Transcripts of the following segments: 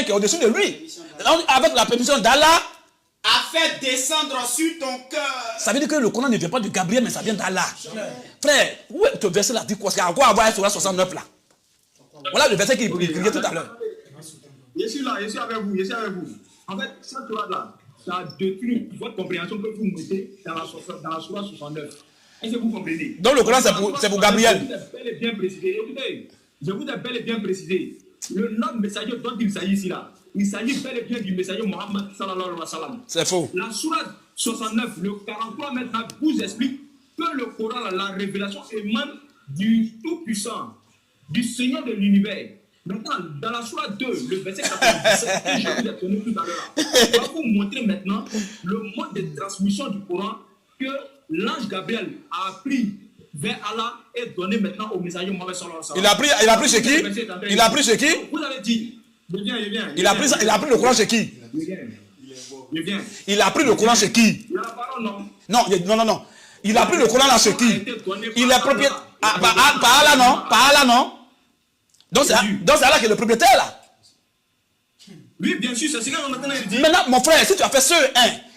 qui est au-dessus de lui. Donc, avec la permission d'Allah, a fait descendre sur ton cœur. ça veut dire que le Coran ne vient pas de Gabriel, mais ça vient d'Allah. Frère, où est ce verset-là dit quoi? À quoi avoir sur la 69 là? Voilà le verset qu'il écrivait tout à l'heure. Je suis là, je suis avec vous, je suis avec vous. En fait, cette Torah-là, ça détruit votre compréhension que vous mettez dans la Sourate 69. Est-ce que vous comprenez? Donc le Coran, c'est pour Gabriel. Je vous ai bel et bien précisé. Écoutez, je vous ai bel et bien précisé. Le nom messager dont il s'agit ici là, il s'agit bel et bien du messager Mohammed sallallahu alayhi wa sallam. C'est faux. La Sourate 69, le 43 maintenant, vous explique que le Coran, la révélation émane du Tout-Puissant, du Seigneur de l'univers. Maintenant, dans la Sourate 2, le verset 97 que je vous ai donné tout à l'heure, je vais vous montrer maintenant le mode de transmission du Coran que l'ange Gabriel a appris vers Allah et donné maintenant au messager Mohammed sallallahu alayhi wa sallam. Il a pris chez qui? Il a pris chez qui? Vous avez dit, je viens. Il a pris le Coran chez qui? Je viens. Il a pris le Coran chez qui? Il y a la parole, non? Non. Il a pris le Coran là chez qui? Il est propriétaire. Par Allah, non? Par Allah, non? Donc c'est Allah qui est le propriétaire là. Oui, bien sûr, c'est ce qu'on a dit. Maintenant, mon frère, si tu as fait ce 1,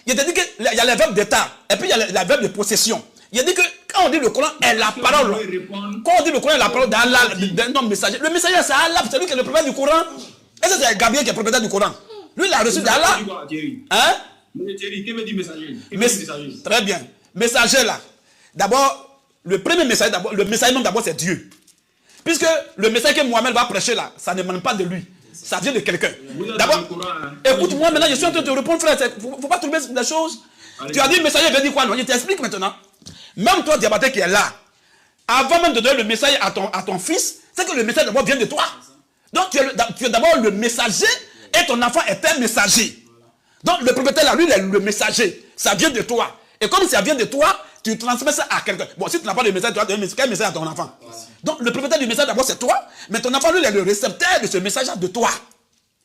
il t'a dit qu'il y a les verbes d'état, et puis il y a les verbes de possession. Il a dit que quand on dit le Coran est la parole, quand on dit le Coran est la parole d'Allah, d'un homme messager, le messager c'est Allah, c'est lui qui est le propriétaire du Coran. Et c'est Gabriel qui est propriétaire du Coran. Lui, il a reçu d'Allah. Hein? Mais Thierry, que veut dire messager? Très bien. Messager là. D'abord, le premier messager, le messager même d'abord c'est Dieu. Puisque le message que Mohamed va prêcher là, ça ne demande pas de lui. Ça vient de quelqu'un. D'abord, écoute-moi maintenant, je suis en train de te répondre, frère. Il ne faut pas trouver des choses. Tu as dit le messager veut dire quoi? Non, je t'explique maintenant. Même toi, Diabaté qui est là, avant même de donner le message à ton fils, c'est que le message d'abord vient de toi. Donc tu es d'abord le messager et ton enfant est un messager. Donc le propriétaire là, lui, il est le messager. Ça vient de toi. Et comme ça vient de toi, tu transmets ça à quelqu'un. Bon, si tu n'as pas de message, tu vas donner quel message à ton enfant? Donc le propriétaire du message d'abord c'est toi, mais ton enfant lui il est le récepteur de ce message de toi.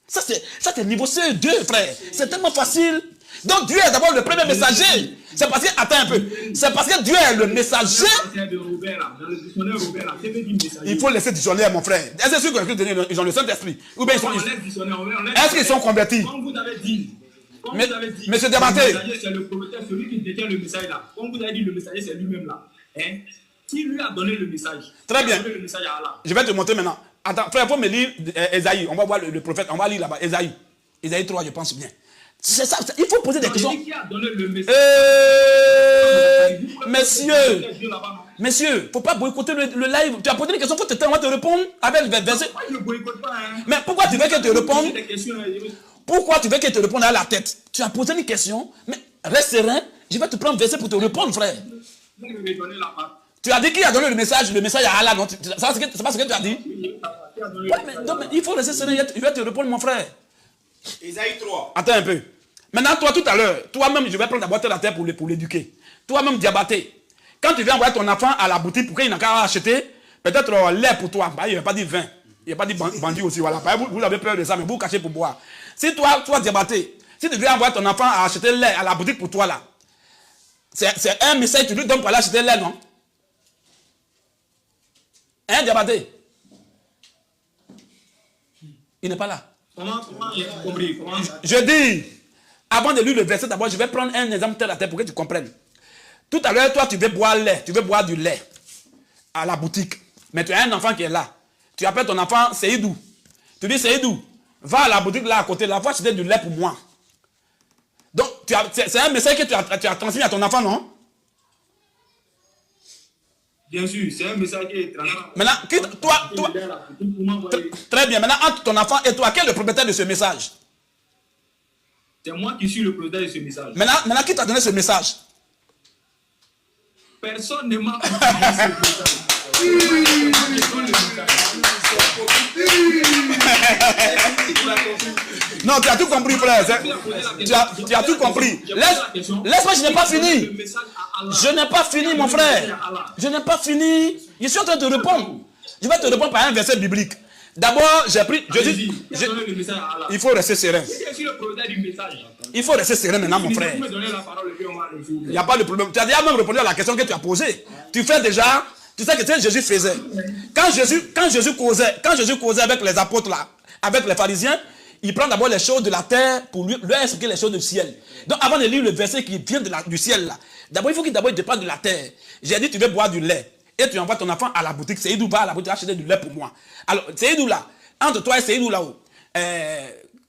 Ça c'est niveau CE2, frère. C'est tellement facile. Donc Dieu est d'abord le premier messager. C'est parce que, attends un peu, c'est parce que Dieu est le messager. Il faut laisser dictionnaire, mon frère. Est-ce que ceux qui ont le Saint-Esprit? Ou bien est-ce qu'ils sont convertis? Comme vous avez dit. Monsieur Diabaté. Le messager, c'est le prophète, celui qui détient le message là. Comme vous avez dit, le messager, c'est lui-même là. Hein? Qui lui a donné le message? Très bien. Le message à Allah. Je vais te montrer maintenant. Attends, frère, il faut me lire Esaïe. On va voir le prophète. On va lire là-bas. Esaïe. Esaïe 3, je pense bien. C'est ça. Il faut poser des questions. Qui a donné le message? Messieurs, il ne faut pas boycotter le live. Tu as posé des questions, il faut on va te répondre avec le verset. Pourquoi je ne boycotte pas? Mais pourquoi tu veux qu'elle te réponde? Pourquoi tu veux qu'elle te réponde à la tête? Tu as posé une question, mais reste serein. Je vais te prendre un verset pour te répondre, frère. Tu as dit qui a donné le message à Allah, non? C'est pas ce que tu as dit? Ouais, mais il faut rester serein, je vais te répondre, mon frère. Esaïe 3. Attends un peu. Maintenant, toi, tout à l'heure, toi-même, je vais prendre d'abord la terre pour l'éduquer. Toi-même, Diabaté, quand tu viens envoyer ton enfant à la boutique pour qu'il n'a qu'à acheter, peut-être lait pour toi, bah, il n'y a pas dit vin, il n'y a pas dit bandit aussi, voilà. Vous avez peur de ça, mais vous cachez pour boire. Si toi, Diabaté, si tu viens envoyer ton enfant à acheter lait à la boutique pour toi, là, c'est un message que tu lui donnes pour aller acheter lait, non? Hein, Diabaté? Il n'est pas là. Comment j'ai compris? Je dis, avant de lire le verset, d'abord, je vais prendre un exemple terre à terre pour que tu comprennes. Tout à l'heure, toi, tu veux boire du lait à la boutique. Mais tu as un enfant qui est là. Tu appelles ton enfant Seydou. Tu dis Seydou, va à la boutique là à côté, là, va acheter du lait pour moi. Donc, c'est un message que tu as transmis à ton enfant, non? Bien sûr, c'est un message qui est transmis. Maintenant, toi, très bien. Maintenant, entre ton enfant et toi, quel est le propriétaire de ce message? C'est moi qui suis le propriétaire de ce message. Maintenant, qui t'a donné ce message? Personne ne m'a donné ce message. Non, tu as tout compris, frère. Tu as tout compris. Laisse-moi, je n'ai pas fini. Je n'ai pas fini, mon frère. Je n'ai pas fini. Je suis en train de répondre. Je vais te répondre par un verset biblique. D'abord, j'ai pris. Il faut rester serein. Il faut rester serein maintenant, mon frère. Il n'y a pas de problème. Tu as déjà même répondu à la question que tu as posée. Tu fais déjà. Tu sais que ce que Jésus faisait. Quand Jésus causait avec les apôtres là, avec les pharisiens, il prend d'abord les choses de la terre pour lui expliquer les choses du ciel. Donc avant de lire le verset qui vient du ciel là, d'abord il faut qu'il dépende de la terre. J'ai dit tu veux boire du lait et tu envoies ton enfant à la boutique. Seydou va à la boutique acheter du lait pour moi. Alors Seydou là, entre toi et Seydou là-haut,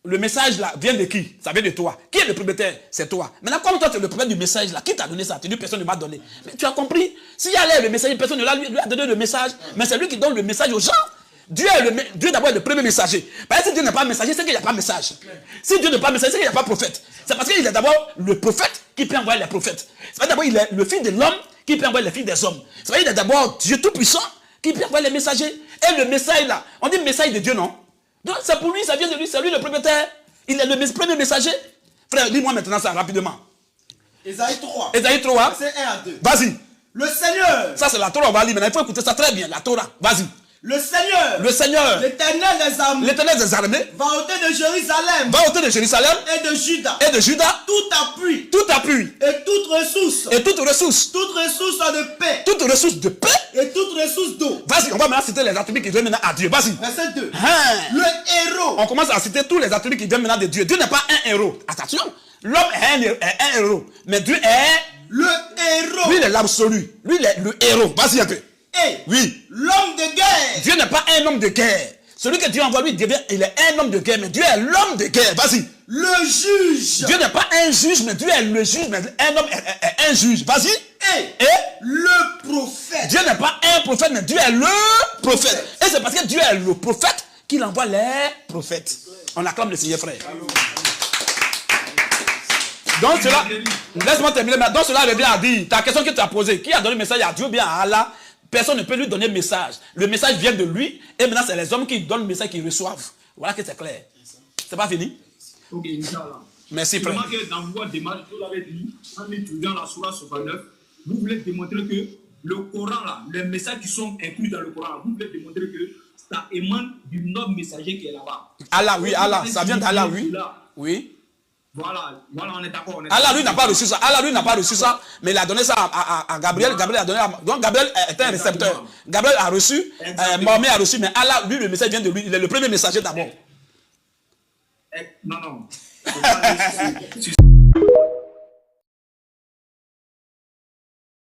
le message là vient de qui? Ça vient de toi. Qui est le propriétaire? C'est toi. Maintenant, comme toi tu es le propriétaire du message là, qui t'a donné ça? Tu dis personne ne m'a donné. Mais tu as compris? S'il y a le messager, personne ne lui a donné le message, mais c'est lui qui donne le message aux gens. Dieu d'abord est le premier messager. Parce que si Dieu n'est pas messager, c'est qu'il n'y a pas message. Si Dieu n'est pas messager, c'est qu'il n'y a pas prophète. C'est parce qu'il est d'abord le prophète qui peut envoyer les prophètes. C'est d'abord il est le fils de l'homme qui peut envoyer les filles des hommes. C'est qu'il est d'abord Dieu tout-puissant qui peut envoyer les messagers. Et le message là, on dit message de Dieu, non? Donc c'est pour lui, ça vient de lui, c'est lui le propriétaire. Il est le premier messager. Frère, dis-moi maintenant ça rapidement. Ésaïe 3. Ésaïe 3. Verset 1 à 2. Vas-y. Le Seigneur. Ça c'est la Torah, on va lire maintenant. Il faut écouter ça très bien, la Torah. Vas-y. Le Seigneur, l'éternel des armées, va ôter de Jérusalem, et de Juda, tout appui, et toute ressource, de paix, et toute ressource d'eau. Vas-y, on va maintenant citer les attributs qui viennent maintenant à Dieu. Vas-y. Verset 2. Le héros. On commence à citer tous les attributs qui viennent maintenant de Dieu. Dieu n'est pas un héros. Attention, l'homme est un héros, mais Dieu est le héros. Lui, il est l'absolu. Lui, il est le héros. Vas-y un peu. Oui. L'homme de guerre. Dieu n'est pas un homme de guerre. Celui que Dieu envoie, lui, il est un homme de guerre, mais Dieu est l'homme de guerre. Vas-y. Le juge. Dieu n'est pas un juge, mais Dieu est le juge, mais un homme est un juge. Vas-y. Et le prophète. Dieu n'est pas un prophète, mais Dieu est le prophète. Et c'est parce que Dieu est le prophète qu'il envoie les prophètes. On acclame le Seigneur, frère. Donc cela, laisse-moi terminer. Donc cela revient à dire, ta question que tu as posée, qui a donné le message à Dieu ou bien à Allah? Personne ne peut lui donner le message. Le message vient de lui. Et maintenant, c'est les hommes qui donnent le message, qui reçoivent. Voilà que c'est clair. C'est pas fini? Ok, Inch'Allah. Merci, frère. Que dans votre démarche, vous l'avez dit, en étudiant la Sourate 69, vous voulez démontrer que le Coran, là, les messages qui sont inclus dans le Coran, vous voulez démontrer que ça émane du nom messager qui est là-bas. Allah, oui, Allah. Ça vient d'Allah, oui. Oui. Voilà, on est d'accord. Allah, lui, n'a pas reçu ça. Allah, lui, n'a pas reçu ça, mais il a donné ça à Gabriel. Gabriel a donné donc, Gabriel est un récepteur. Gabriel a reçu, Mohamed a reçu, mais Allah, lui, le message vient de lui. Il est le premier messager d'abord. Non.